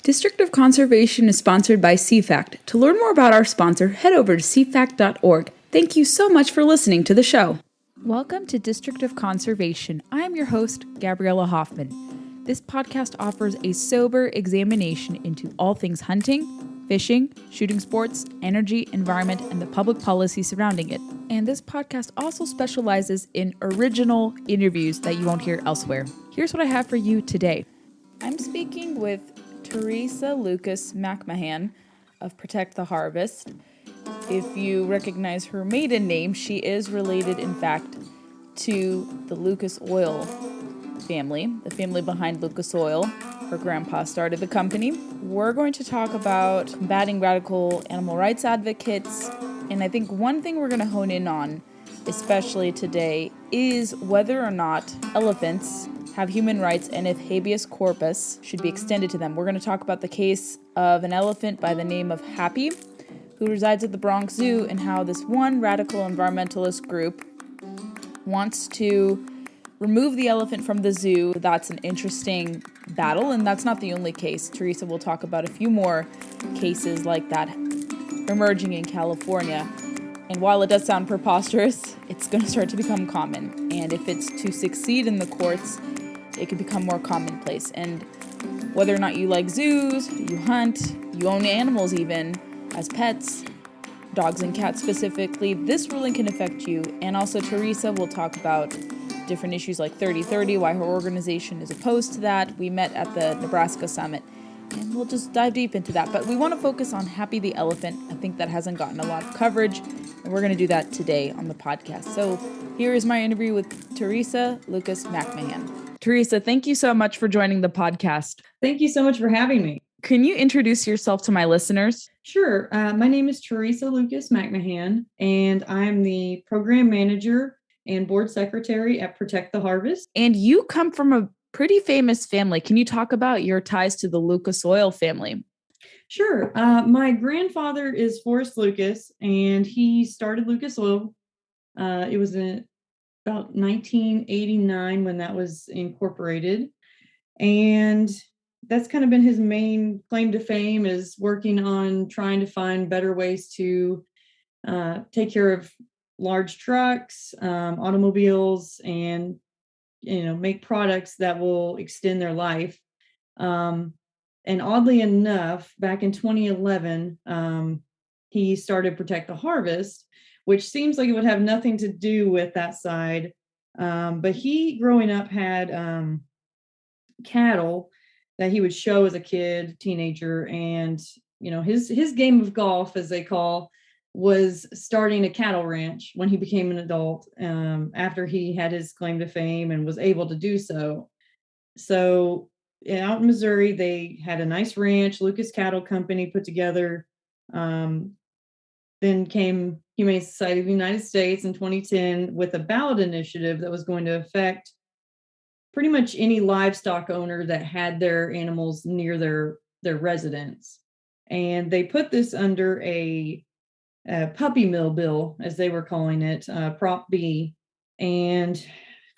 District of Conservation is sponsored by CFACT. To learn more about our sponsor, head over to cfact.org. Thank you so much for listening to the show. Welcome to District of Conservation. I am your host, Gabriella Hoffman. This podcast offers a sober examination into all things hunting, fishing, shooting sports, energy, environment, and the public policy surrounding it. And this podcast also specializes in original interviews that you won't hear elsewhere. Here's what I have for you today. I'm speaking with Theresa McMahan of Protect the Harvest. If you recognize her maiden name, she is related, in fact, to the Lucas Oil family, the family behind Lucas Oil. Her grandpa started the company. We're going to talk about combating radical animal rights advocates, and I think one thing we're going to hone in on, especially today, is whether or not elephants have human rights and if habeas corpus should be extended to them. We're going to talk about the case of an elephant by the name of Happy, who resides at the Bronx Zoo, and how this one radical environmentalist group wants to remove the elephant from the zoo. That's an interesting battle, and that's not the only case. Theresa will talk about a few more cases like that emerging in California. And while it does sound preposterous, it's going to start to become common. And if it's to succeed in the courts, it could become more commonplace. And whether or not you like zoos, you hunt, you own animals even as pets, dogs and cats specifically, this ruling can affect you. And also Theresa will talk about different issues like 3030, why her organization is opposed to that. We met at the Nebraska Summit, and we'll just dive deep into that. But we want to focus on Happy the elephant. I think that hasn't gotten a lot of coverage, and we're going to do that today on the podcast. So here is my interview with Theresa McMahan. Theresa, thank you so much for joining the podcast. Thank you so much for having me. Can you introduce yourself to my listeners? Sure. My name is Theresa McMahan, and I'm the program manager and board secretary at Protect the Harvest. And you come from a pretty famous family. Can you talk about your ties to the Lucas Oil family? Sure. My grandfather is Forrest Lucas, and he started Lucas Oil. It was in about 1989 when that was incorporated. And that's kind of been his main claim to fame, is working on trying to find better ways to take care of large trucks, automobiles, and make products that will extend their life. And oddly enough, back in 2011, he started Protect the Harvest, which seems like it would have nothing to do with that side. But he, growing up, had cattle that he would show as a kid, teenager, and his game of golf, as they call, was starting a cattle ranch when he became an adult, after he had his claim to fame and was able to do so. So out in Missouri, they had a nice ranch, Lucas Cattle Company put together. Then came Humane Society of the United States in 2010 with a ballot initiative that was going to affect pretty much any livestock owner that had their animals near their residence. And they put this under a puppy mill bill, as they were calling it, Prop B. And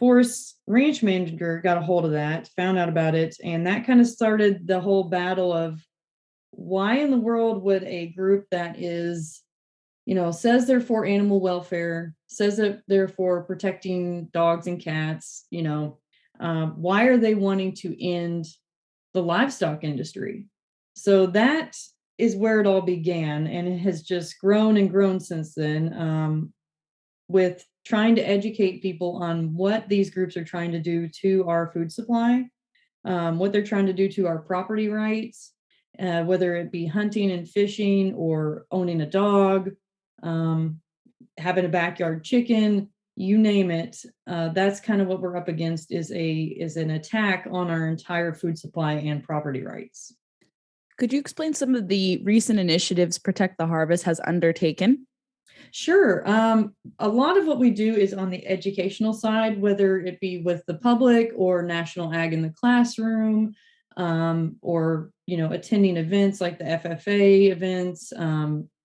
Forrest ranch manager got a hold of that, found out about it, and that kind of started the whole battle of why in the world would a group that is, says they're for animal welfare, says that they're for protecting dogs and cats, why are they wanting to end the livestock industry? So that is where it all began, and it has just grown and grown since then, with trying to educate people on what these groups are trying to do to our food supply, what they're trying to do to our property rights, whether it be hunting and fishing or owning a dog, having a backyard chicken, you name it. That's kind of what we're up against, is an attack on our entire food supply and property rights. Could you explain some of the recent initiatives Protect the Harvest has undertaken? Sure. A lot of what we do is on the educational side, whether it be with the public or National Ag in the Classroom, or attending events like the FFA events,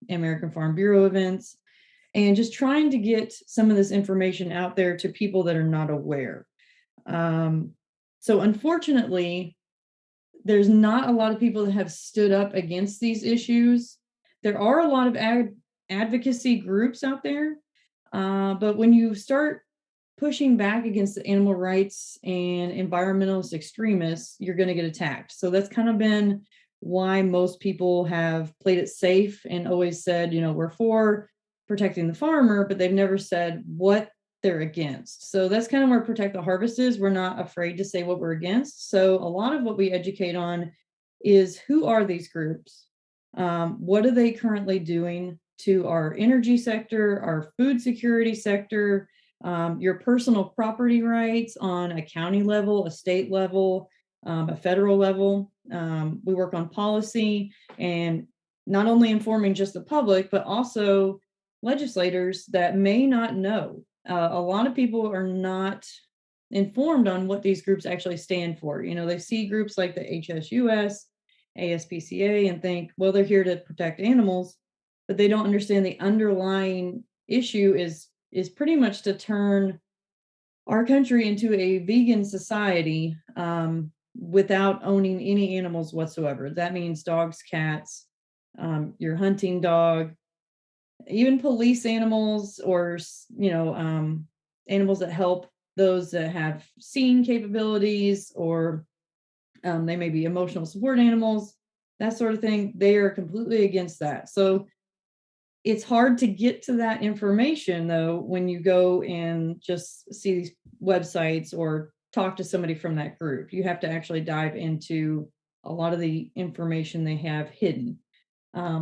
American Farm Bureau events, and just trying to get some of this information out there to people that are not aware. So unfortunately, there's not a lot of people that have stood up against these issues. There are a lot of advocacy groups out there, but when you start pushing back against the animal rights and environmentalist extremists, you're going to get attacked. So that's kind of been why most people have played it safe and always said, we're for protecting the farmer, but they've never said what they're against. So that's kind of where Protect the Harvest is. We're not afraid to say what we're against. So a lot of what we educate on is, who are these groups? What are they currently doing to our energy sector, our food security sector, your personal property rights on a county level, a state level, a federal level. We work on policy and not only informing just the public, but also legislators that may not know. A lot of people are not informed on what these groups actually stand for. They see groups like the HSUS, ASPCA, and think, well, they're here to protect animals, but they don't understand the underlying issue is pretty much to turn our country into a vegan society, without owning any animals whatsoever. That means dogs, cats, your hunting dog, even police animals, or animals that help those that have seeing capabilities, or they may be emotional support animals, that sort of thing. They are completely against that. So it's hard to get to that information, though, when you go and just see these websites or talk to somebody from that group. You have to actually dive into a lot of the information they have hidden.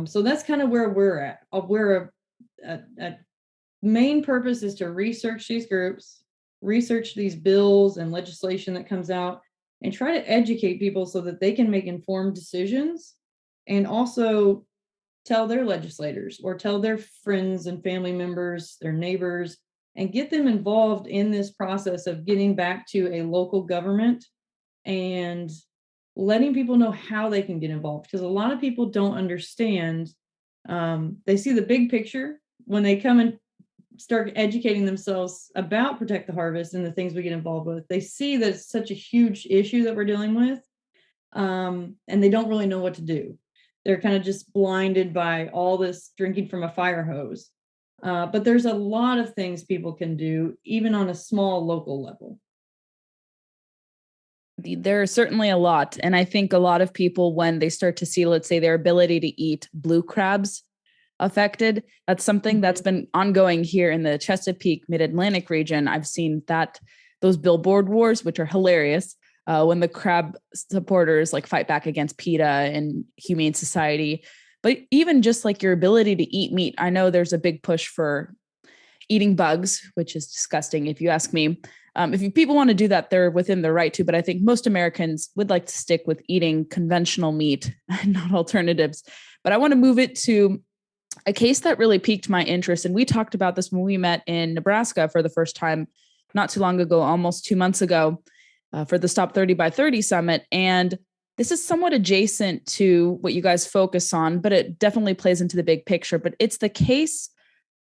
So that's kind of where we're at. We're a main purpose is to research these groups, research these bills and legislation that comes out, and try to educate people so that they can make informed decisions, and also tell their legislators or tell their friends and family members, their neighbors, and get them involved in this process of getting back to a local government and letting people know how they can get involved. Because a lot of people don't understand. They see the big picture when they come and start educating themselves about Protect the Harvest and the things we get involved with. They see that it's such a huge issue that we're dealing with, and they don't really know what to do. They're kind of just blinded by all this drinking from a fire hose. But there's a lot of things people can do, even on a small local level. There are certainly a lot. And I think a lot of people, when they start to see, let's say, their ability to eat blue crabs affected, that's something that's been ongoing here in the Chesapeake Mid-Atlantic region. I've seen those billboard wars, which are hilarious, when the crab supporters fight back against PETA and Humane Society. But even just your ability to eat meat, I know there's a big push for eating bugs, which is disgusting if you ask me. If people want to do that, they're within their right to, but I think most Americans would like to stick with eating conventional meat and not alternatives. But I want to move it to a case that really piqued my interest. And we talked about this when we met in Nebraska for the first time, not too long ago, almost 2 months ago, for the Stop 30 by 30 Summit. And this is somewhat adjacent to what you guys focus on, but it definitely plays into the big picture. But it's the case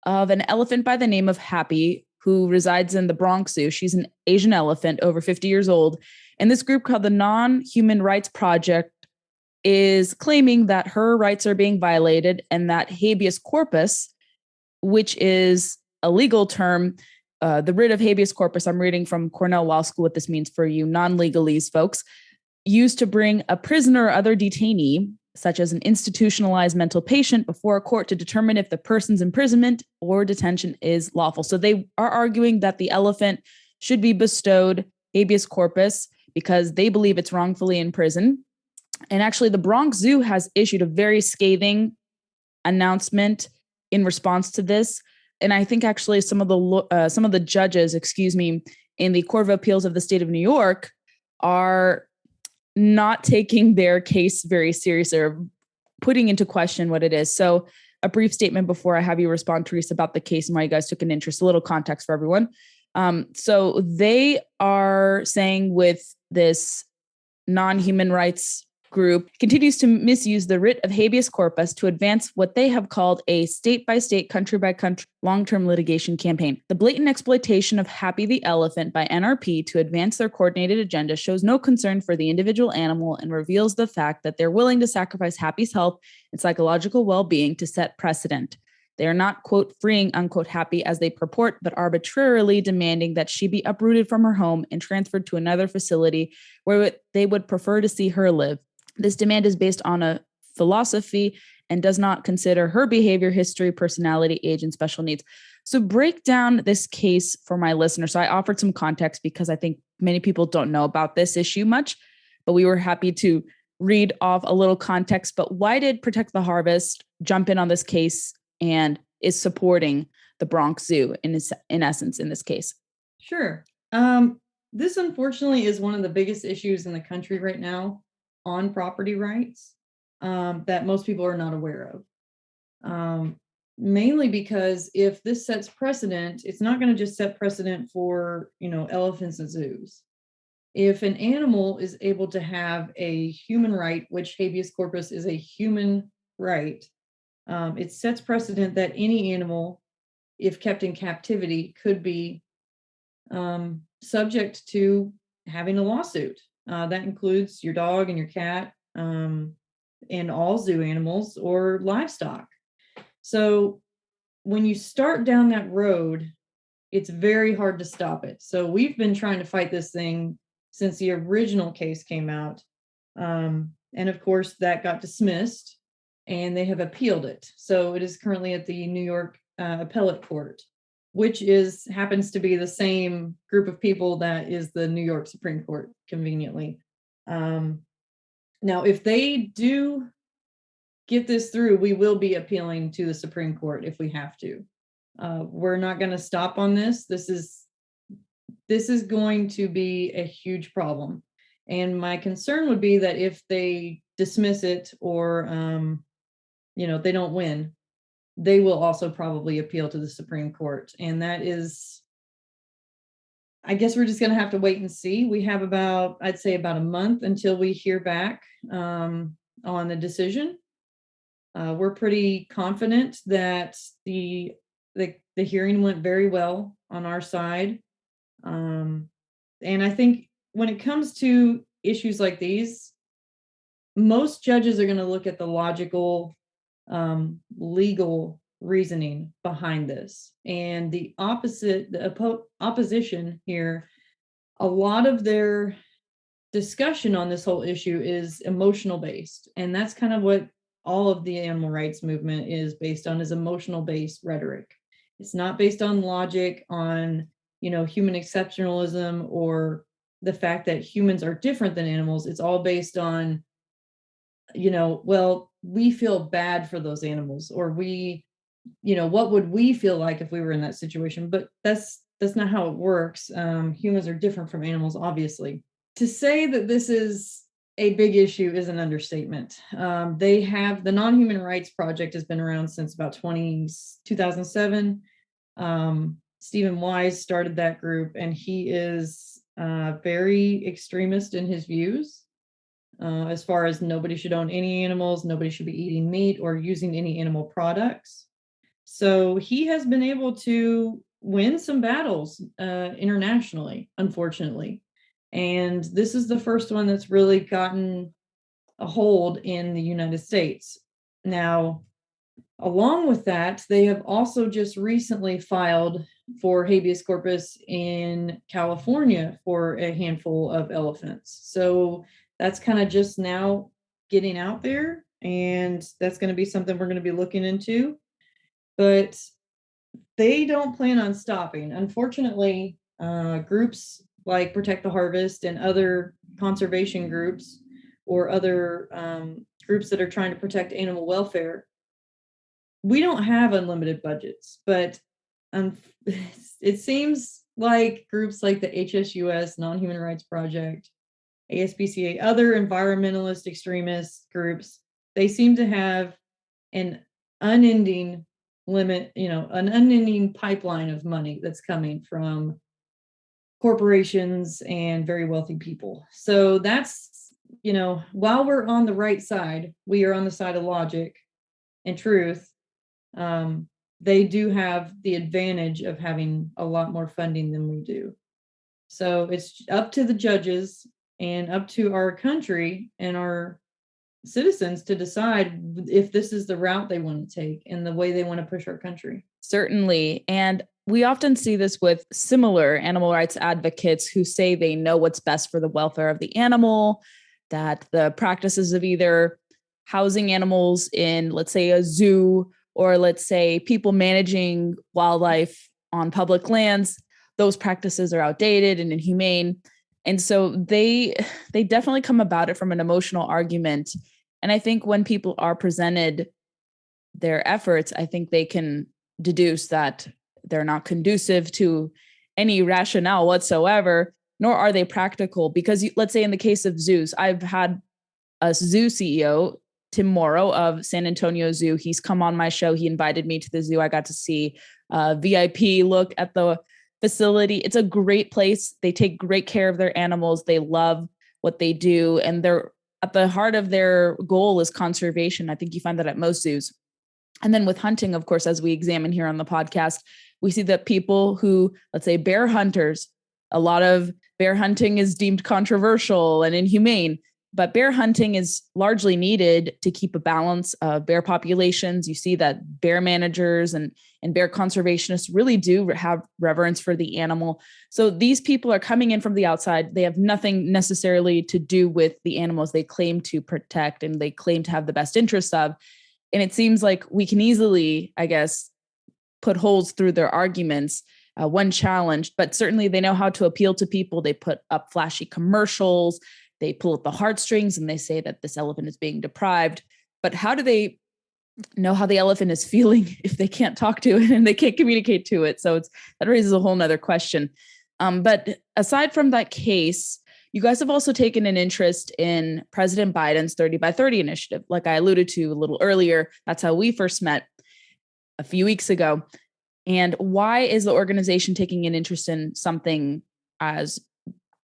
of an elephant by the name of Happy, who resides in the Bronx Zoo. She's an Asian elephant, over 50 years old. And this group called the Nonhuman Rights Project is claiming that her rights are being violated, and that habeas corpus, which is a legal term, the writ of habeas corpus, I'm reading from Cornell Law School what this means for you non-legalese folks, used to bring a prisoner or other detainee, such as an institutionalized mental patient, before a court to determine if the person's imprisonment or detention is lawful. So they are arguing that the elephant should be bestowed habeas corpus because they believe it's wrongfully in prison. And actually, the Bronx Zoo has issued a very scathing announcement in response to this. And I think actually some of the judges, in the Court of Appeals of the state of New York are not taking their case very seriously, or putting into question what it is. So a brief statement before I have you respond, Theresa, about the case and why you guys took an interest, a little context for everyone. So they are saying with this non-human rights group continues to misuse the writ of habeas corpus to advance what they have called a state-by-state, country-by-country long-term litigation campaign. The blatant exploitation of Happy the Elephant by NRP to advance their coordinated agenda shows no concern for the individual animal and reveals the fact that they're willing to sacrifice Happy's health and psychological well-being to set precedent. They are not, quote, freeing, unquote, Happy as they purport, but arbitrarily demanding that she be uprooted from her home and transferred to another facility where they would prefer to see her live. This demand is based on a philosophy and does not consider her behavior, history, personality, age, and special needs. So break down this case for my listeners. So I offered some context because I think many people don't know about this issue much, but we were happy to read off a little context. But why did Protect the Harvest jump in on this case and is supporting the Bronx Zoo in essence in this case? Sure. This unfortunately is one of the biggest issues in the country right now on property rights that most people are not aware of. Mainly because if this sets precedent, it's not going to just set precedent for, elephants and zoos. If an animal is able to have a human right, which habeas corpus is a human right, it sets precedent that any animal, if kept in captivity, could be subject to having a lawsuit. That includes your dog and your cat, and all zoo animals or livestock. So when you start down that road, it's very hard to stop it. So we've been trying to fight this thing since the original case came out. And of course, that got dismissed and they have appealed it. So it is currently at the New York Appellate Court, which happens to be the same group of people that is the New York Supreme Court, conveniently. Now, if they do get this through, we will be appealing to the Supreme Court if we have to. We're not going to stop on this. This is going to be a huge problem. And my concern would be that if they dismiss it or, they don't win, they will also probably appeal to the Supreme Court. And that is, I guess we're just going to have to wait and see. We have I'd say about a month until we hear back on the decision. We're pretty confident that the hearing went very well on our side. And I think when it comes to issues like these, most judges are going to look at the logical, legal reasoning behind this. And the opposition here, a lot of their discussion on this whole issue is emotional based. And that's kind of what all of the animal rights movement is based on, is emotional based rhetoric. It's not based on logic, on, human exceptionalism or the fact that humans are different than animals. It's all based on, well, we feel bad for those animals, or what would we feel like if we were in that situation? But that's not how it works. Humans are different from animals, obviously. To say that this is a big issue is an understatement. They have the Nonhuman Rights Project has been around since about 2007. Stephen Wise started that group, and he is very extremist in his views. As far as nobody should own any animals, nobody should be eating meat or using any animal products. So he has been able to win some battles internationally, unfortunately. And this is the first one that's really gotten a hold in the United States. Now, along with that, they have also just recently filed for habeas corpus in California for a handful of elephants. So that's kind of just now getting out there, and that's going to be something we're going to be looking into. But they don't plan on stopping. Unfortunately, groups like Protect the Harvest and other conservation groups or other groups that are trying to protect animal welfare, we don't have unlimited budgets, but it seems like groups like the HSUS, Nonhuman Rights Project, ASPCA, other environmentalist extremist groups, they seem to have an unending an unending pipeline of money that's coming from corporations and very wealthy people. So that's while we're on the right side, we are on the side of logic and truth. They do have the advantage of having a lot more funding than we do. So it's up to the judges and up to our country and our citizens to decide if this is the route they want to take and the way they want to push our country. Certainly. And we often see this with similar animal rights advocates who say they know what's best for the welfare of the animal, that the practices of either housing animals in, let's say, a zoo, or let's say people managing wildlife on public lands, those practices are outdated and inhumane. And so they definitely come about it from an emotional argument. And I think when people are presented their efforts, I think they can deduce that they're not conducive to any rationale whatsoever, nor are they practical. Because let's say in the case of zoos, I've had a zoo CEO, Tim Morrow of San Antonio Zoo. He's come on my show. He invited me to the zoo. I got to see a VIP look at the facility. It's a great place. They take great care of their animals. They love what they do. And they're at the heart of their goal is conservation. I think you find that at most zoos. And then with hunting, of course, as we examine here on the podcast, we see that people who, let's say, bear hunters, a lot of bear hunting is deemed controversial and inhumane, but bear hunting is largely needed to keep a balance of bear populations. You see that bear managers and bear conservationists really do have reverence for the animal. So these people are coming in from the outside. They have nothing necessarily to do with the animals they claim to protect and they claim to have the best interests of. And it seems like we can easily, I guess, put holes through their arguments when challenged, but certainly they know how to appeal to people. They put up flashy commercials, they pull at the heartstrings and they say that this elephant is being deprived. But how do they know how the elephant is feeling if they can't talk to it and they can't communicate to it? So that raises a whole nother question. But aside from that case, you guys have also taken an interest in President Biden's 30 by 30 initiative. Like I alluded to a little earlier, that's how we first met a few weeks ago. And why is the organization taking an interest in something as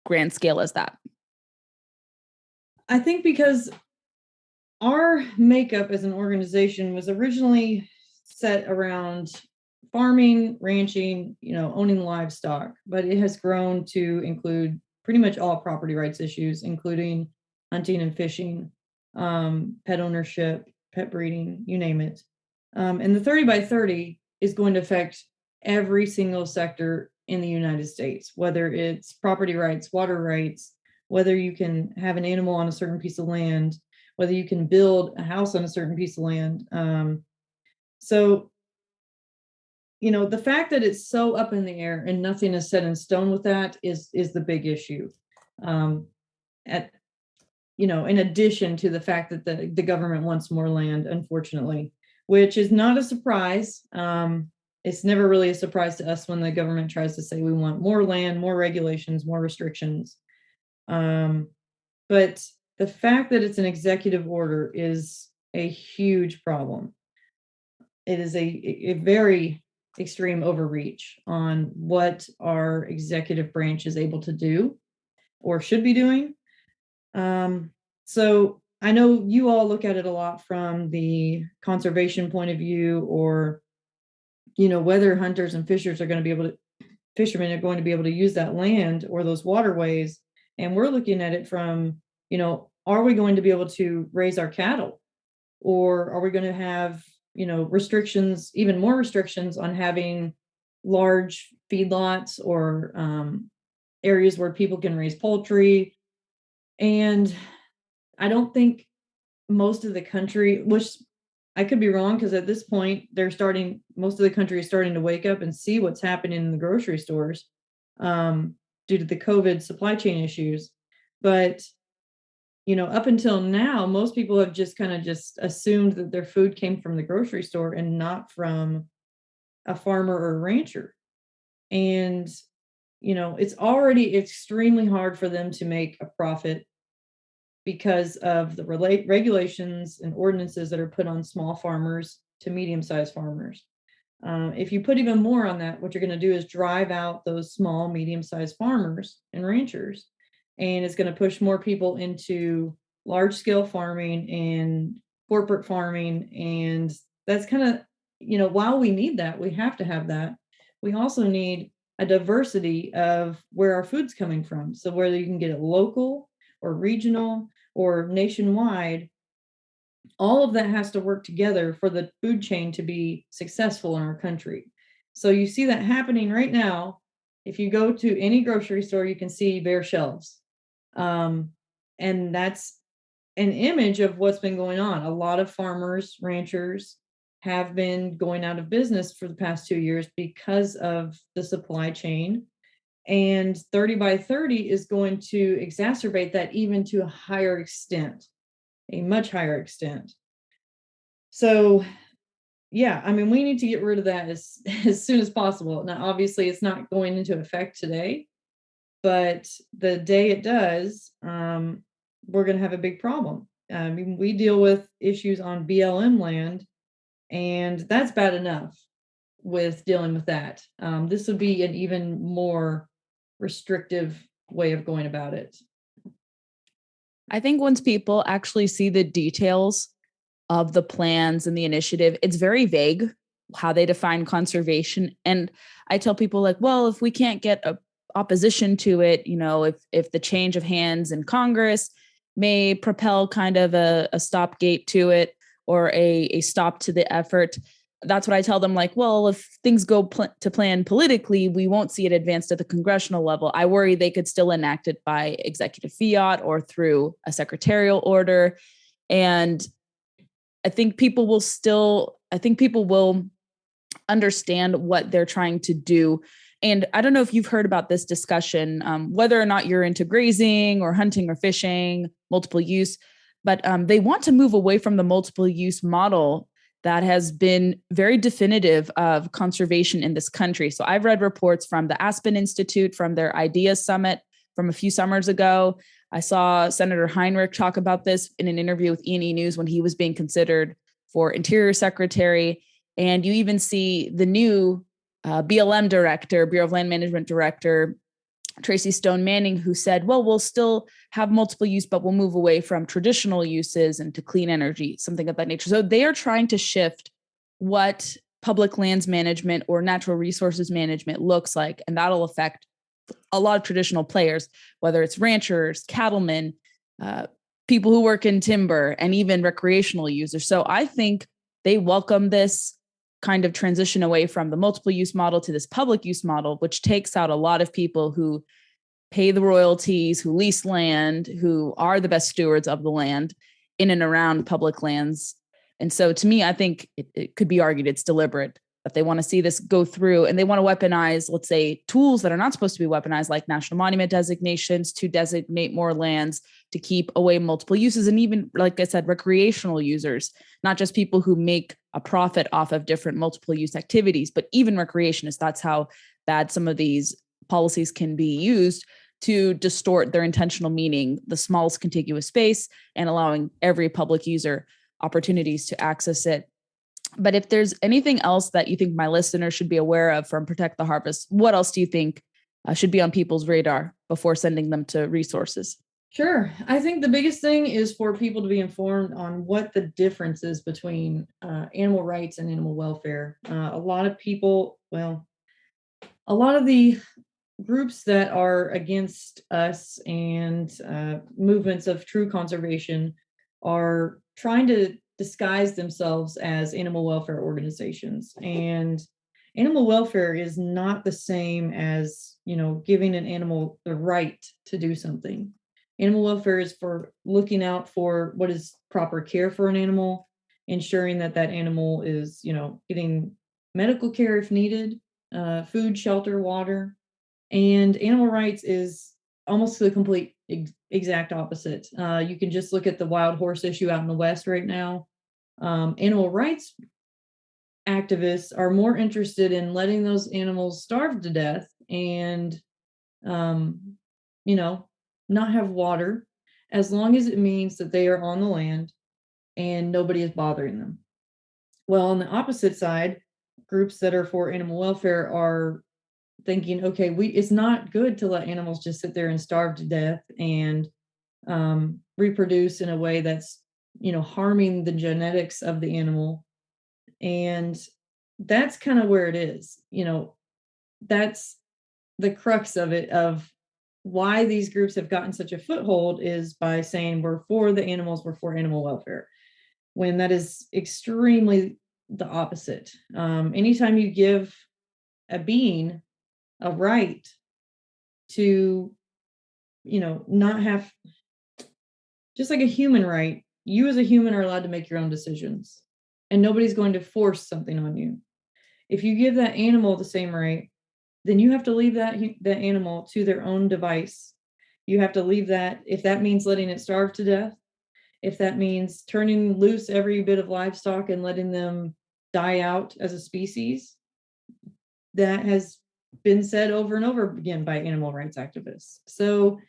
grand scale as that? I think because our makeup as an organization was originally set around farming, ranching, owning livestock, but it has grown to include pretty much all property rights issues, including hunting and fishing, pet ownership, pet breeding, you name it. And the 30 by 30 is going to affect every single sector in the United States, whether it's property rights, water rights, whether you can have an animal on a certain piece of land, whether you can build a house on a certain piece of land. So, the fact that it's so up in the air and nothing is set in stone with that is the big issue. In addition to the fact that the government wants more land, unfortunately, which is not a surprise. It's never really a surprise to us when the government tries to say we want more land, more regulations, more restrictions. But the fact that it's an executive order is a huge problem. It is a very extreme overreach on what our executive branch is able to do or should be doing. So I know you all look at it a lot from the conservation point of view, or, whether hunters and fishermen are going to be able to use that land or those waterways. And we're looking at it from, are we going to be able to raise our cattle? Or are we going to have, restrictions, even more restrictions on having large feedlots or areas where people can raise poultry? And I don't think most of the country, which I could be wrong, because at this point most of the country is starting to wake up and see what's happening in the grocery stores due to the COVID supply chain issues. But up until now, most people have just kind of just assumed that their food came from the grocery store and not from a farmer or a rancher. And, it's already extremely hard for them to make a profit because of the regulations and ordinances that are put on small farmers to medium-sized farmers. If you put even more on that, what you're going to do is drive out those small, medium-sized farmers and ranchers. and it's going to push more people into large scale farming and corporate farming. And that's kind of, while we need that, we have to have that. We also need a diversity of where our food's coming from. So whether you can get it local or regional or nationwide, all of that has to work together for the food chain to be successful in our country. So you see that happening right now. If you go to any grocery store, you can see bare shelves. And that's an image of what's been going on. A lot of farmers, ranchers have been going out of business for the past 2 years because of the supply chain. And 30 by 30 is going to exacerbate that even to a higher extent, a much higher extent. So, yeah, I mean, we need to get rid of that as soon as possible. Now, obviously, it's not going into effect today, but the day it does, we're going to have a big problem. I mean, we deal with issues on BLM land, and that's bad enough with dealing with that. This would be an even more restrictive way of going about it. I think once people actually see the details of the plans and the initiative, it's very vague how they define conservation. And I tell people like, well, if we can't get a opposition to it, if the change of hands in Congress may propel kind of a stopgate to it or a stop to the effort, that's what I tell them. Like, well, if things go to plan politically, we won't see it advanced at the congressional level. I worry they could still enact it by executive fiat or through a secretarial order. And I think people will understand what they're trying to do. And I don't know if you've heard about this discussion, whether or not you're into grazing or hunting or fishing, multiple use, but they want to move away from the multiple use model that has been very definitive of conservation in this country. So I've read reports from the Aspen Institute, from their IDEA Summit from a few summers ago. I saw Senator Heinrich talk about this in an interview with E&E News when he was being considered for Interior Secretary. And you even see the new BLM director, Bureau of Land Management director, Tracy Stone Manning, who said, well, we'll still have multiple use, but we'll move away from traditional uses and to clean energy, something of that nature. So they are trying to shift what public lands management or natural resources management looks like. And that'll affect a lot of traditional players, whether it's ranchers, cattlemen, people who work in timber, and even recreational users. So I think they welcome this kind of transition away from the multiple use model to this public use model, which takes out a lot of people who pay the royalties, who lease land, who are the best stewards of the land in and around public lands. And so to me, I think it could be argued it's deliberate that they want to see this go through, and they want to weaponize, let's say, tools that are not supposed to be weaponized, like national monument designations, to designate more lands, to keep away multiple uses. And even, like I said, recreational users, not just people who make a profit off of different multiple use activities, but even recreationists. That's how bad some of these policies can be used to distort their intentional meaning, the smallest contiguous space, and allowing every public user opportunities to access it. But if there's anything else that you think my listeners should be aware of from Protect the Harvest, what else do you think should be on people's radar before sending them to resources? Sure. I think the biggest thing is for people to be informed on what the difference is between animal rights and animal welfare. A lot of people, well, a lot of the groups that are against us and movements of true conservation are trying to disguise themselves as animal welfare organizations. And animal welfare is not the same as, giving an animal the right to do something. Animal welfare is for looking out for what is proper care for an animal, ensuring that that animal is, getting medical care if needed, food, shelter, water. And animal rights is almost the complete exact opposite. You can just look at the wild horse issue out in the West right now. Animal rights activists are more interested in letting those animals starve to death and, not have water, as long as it means that they are on the land and nobody is bothering them. Well, on the opposite side, groups that are for animal welfare are thinking, okay, it's not good to let animals just sit there and starve to death and reproduce in a way that's, harming the genetics of the animal. And that's kind of where it is. That's the crux of it, of why these groups have gotten such a foothold, is by saying we're for the animals, we're for animal welfare, when that is extremely the opposite. Anytime you give a being a right to, not have, just like a human right, you as a human are allowed to make your own decisions, and nobody's going to force something on you. If you give that animal the same right, then you have to leave that animal to their own device. You have to leave that, if that means letting it starve to death, if that means turning loose every bit of livestock and letting them die out as a species. That has been said over and over again by animal rights activists. So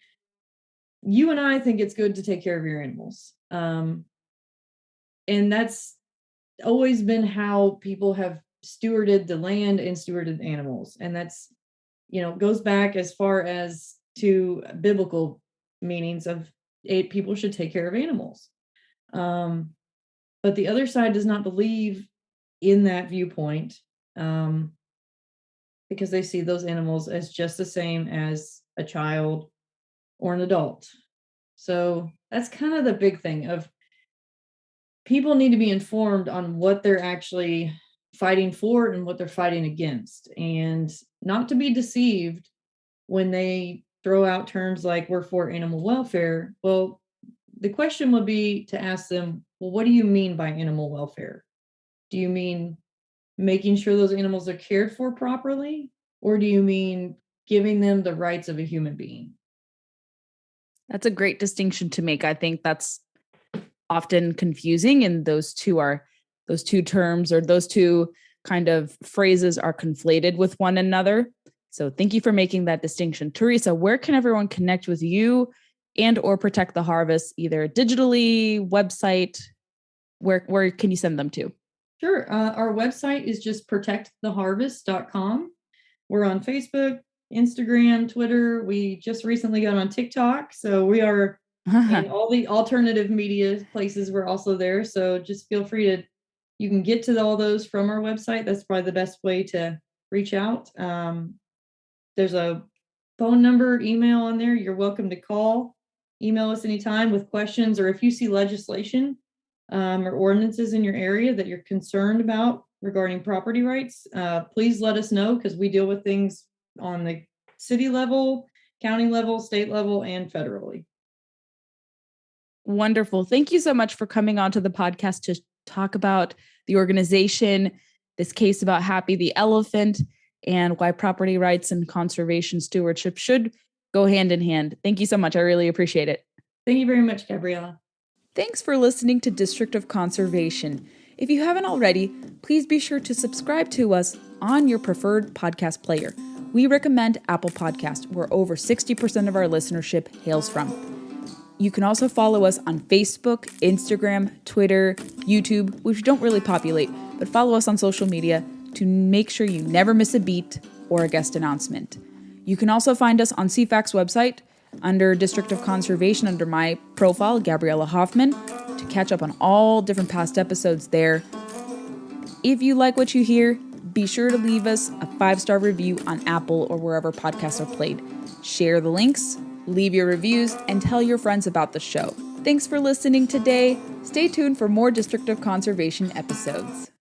you and I think it's good to take care of your animals. And that's always been how people have stewarded the land and stewarded animals. And that's, goes back as far as to biblical meanings of people should take care of animals. But the other side does not believe in that viewpoint, because they see those animals as just the same as a child or an adult. So that's kind of the big thing of, people need to be informed on what they're actually fighting for and what they're fighting against, and not to be deceived when they throw out terms like we're for animal welfare. Well, the question would be to ask them, well, what do you mean by animal welfare? Do you mean making sure those animals are cared for properly? Or do you mean giving them the rights of a human being? That's a great distinction to make. I think that's often confusing, and those two terms, or those two kind of phrases, are conflated with one another. So thank you for making that distinction. Theresa, where can everyone connect with you and or protect the harvest, either digitally, website? Where can you send them to? Sure. Our website is just protecttheharvest.com. We're on Facebook, Instagram, Twitter. We just recently got on TikTok. So we are in all the alternative media places. We're also there. So just feel free to, you can get to all those from our website. That's probably the best way to reach out. There's a phone number, email on there. You're welcome to call, email us anytime with questions, or if you see legislation or ordinances in your area that you're concerned about regarding property rights, please let us know, because we deal with things on the city level, county level, state level, and federally. Wonderful. Thank you so much for coming on to the podcast to talk about the organization, this case about Happy the elephant, and why property rights and conservation stewardship should go hand in hand. Thank you so much. I really appreciate it. Thank you very much, Gabriella. Thanks for listening to District of Conservation. If you haven't already, please be sure to subscribe to us on your preferred podcast player. We recommend Apple Podcast, where over 60% of our listenership hails from. You can also follow us on Facebook, Instagram, Twitter, YouTube, which don't really populate, but follow us on social media to make sure you never miss a beat or a guest announcement. You can also find us on CFAC's website under District of Conservation under my profile, Gabriella Hoffman, to catch up on all different past episodes there. If you like what you hear, be sure to leave us a 5-star review on Apple or wherever podcasts are played. Share the links, leave your reviews, and tell your friends about the show. Thanks for listening today. Stay tuned for more District of Conservation episodes.